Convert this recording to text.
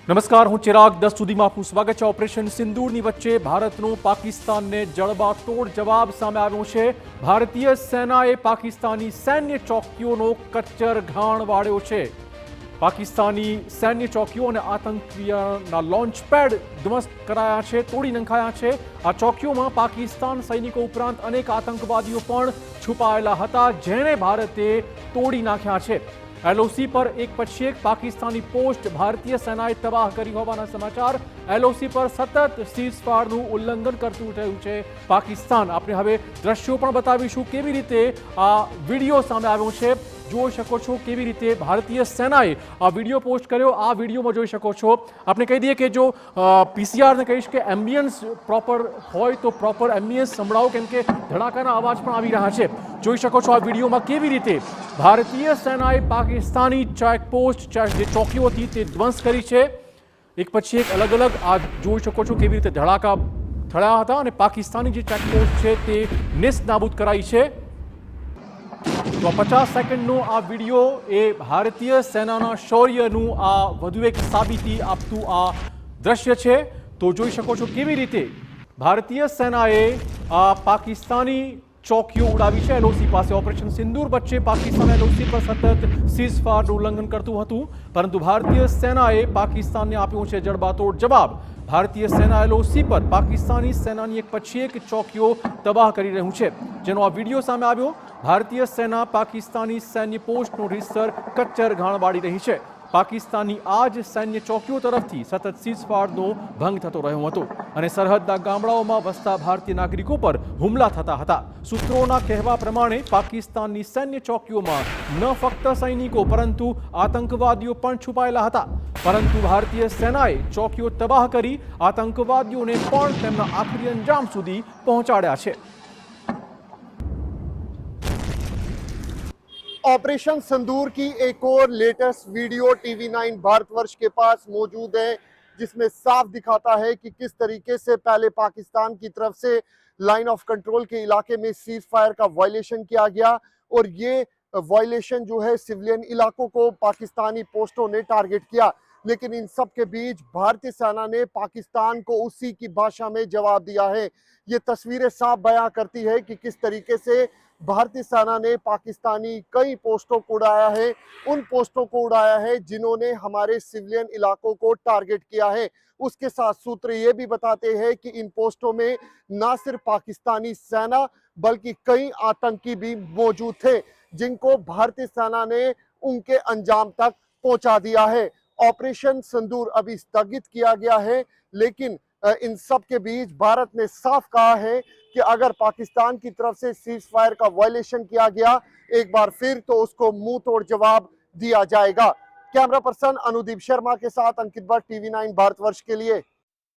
નમસ્કાર, હું ચિરાગ. 10 સુધીમાં આપનું સ્વાગત છે. ઓપરેશન સિંદૂરની વચ્ચે ભારતનો પાકિસ્તાનને જડબાતોડ જવાબ સામે આવ્યો છે. ભારતીય સેનાએ પાકિસ્તાની સૈન્ય ચોકીઓનો કચ્ચર ઘાણ વાળ્યો છે. પાકિસ્તાની સૈન્ય ચોકીઓ અને આતંકીઓના લોન્ચ પેડ ધ્વસ્ત કરાયા છે, તોડી નંખાયા છે. આ ચોકીઓમાં પાકિસ્તાન સૈનિકો ઉપરાંત અનેક આતંકવાદીઓ પણ છુપાયેલા હતા, જેણે ભારતે તોડી નાખ્યા છે. એલઓસી પર એક પછી એક પાકિસ્તાની પોસ્ટ ભારતીય સેનાએ તબાહ કરી હોવાના સમાચાર. એલઓસી પર સતત સીઝફાયરનું ઉલ્લંઘન કરતું રહ્યું છે પાકિસ્તાન. આપણે હવે દ્રશ્યો પણ બતાવીશું કેવી રીતે આ વિડીયો સામે આવ્યો છે. જોઈ શકો છો કેવી રીતે ભારતીય સેનાએ આ વિડીયો પોસ્ટ કર્યો. આ વિડીયોમાં જોઈ શકો છો. આપણે કહી દઈએ કે જો પીસીઆરને કહીશ કે એમ્બિયન્સ પ્રોપર હોય તો પ્રોપર એમ્બિયન્સ સંભળાવો, કેમ કે ધડાકાના અવાજ પણ આવી રહ્યા છે. જોઈ શકો છો આ વિડીયોમાં કેવી રીતે ભારતીય સેનાએ પાકિસ્તાની ચેકપોસ્ટ જે ચોકીઓ હતી તે ધ્વંસ કરી છે. એક પછી એક અલગ અલગ આ જોઈ શકો છો કેવી રીતે ધડાકા થયા હતા અને પાકિસ્તાની જે ચેકપોસ્ટ છે તે નેસ્તનાબૂદ કરાઈ છે. તો 50 સેકન્ડનો આ વિડીયો એ ભારતીય સેનાના શૌર્યનું આ વધુ એક સાબિતી આપતું આ દ્રશ્ય છે. તો જોઈ શકો છો કેવી રીતે ભારતીય સેનાએ આ પાકિસ્તાની ચોકીઓ ઉડાવી છે એલઓસી પાસે. ઓપરેશન સિંદૂર વચ્ચે પાકિસ્તાન એલઓસી પર સતત સીઝફાયરનું ઉલ્લંઘન કરતું હતું, પરંતુ ભારતીય સેનાએ પાકિસ્તાનને આપ્યો છે જડબાતોડ જવાબ. ભારતીય સેના એલઓસી પર પાકિસ્તાની સેનાની એક પછી એક ચોકીઓ તબાહ કરી રહ્યું છે, જેનો આ વિડીયો સામે આવ્યો. ભારતીય સેના પાકિસ્તાની સૈન્ય પોસ્ટનો રીતસર કચ્ચર ઘાણ વાળી રહી છે. પાકિસ્તાની આ જ સૈન્ય ચોકીઓ તરફથી સતત સીઝફાયરનો ભંગ થતો રહ્યો હતો અને સરહદના ગામડાઓમાં વસતા ભારતીય નાગરિકો પર હુમલા થતા હતા. સૂત્રોના કહેવા પ્રમાણે પાકિસ્તાનની સૈન્ય ચોકીઓમાં ન ફક્ત સૈનિકો પરંતુ આતંકવાદીઓ પણ છુપાયેલા હતા, પરંતુ ભારતીય સેનાએ ચોકીઓ તબાહ કરી આતંકવાદીઓને પણ તેમના આખરી અંજામ સુધી પહોંચાડ્યા છે. ऑपरेशन सिंदूर की एक और लेटेस्ट वीडियो TV9 भारतवर्ष के पास मौजूद है, जिसमें साफ दिखाता है कि किस तरीके से पहले पाकिस्तान की तरफ से लाइन ऑफ कंट्रोल के इलाके में सीज फायर का वायलेशन किया गया और ये वायलेशन जो है सिविलियन इलाकों को पाकिस्तानी पोस्टों ने टारगेट किया. लेकिन इन सब के बीच भारतीय सेना ने पाकिस्तान को उसी की भाषा में जवाब दिया है. ये तस्वीरें साफ बयां करती है कि किस तरीके से भारतीय सेना ने पाकिस्तानी कई पोस्टों को उड़ाया है, उन पोस्टों को उड़ाया है जिन्होंने हमारे सिविलियन इलाकों को टारगेट किया है. उसके साथ सूत्र ये भी बताते हैं कि इन पोस्टों में ना सिर्फ पाकिस्तानी सेना बल्कि कई आतंकी भी मौजूद थे, जिनको भारतीय सेना ने उनके अंजाम तक पहुंचा दिया है. ऑपरेशन सिंदूर अभी स्थगित किया गया है, लेकिन इन सब के बीच भारत ने साफ कहा है कि अगर पाकिस्तान की तरफ से सीज फायर का वायलेशन किया गया एक बार फिर तो उसको मुंह तोड़ जवाब दिया जाएगा. कैमरा पर्सन अनुदीप शर्मा के साथ अंकित भट्ट, TV9 भारतवर्ष के लिए.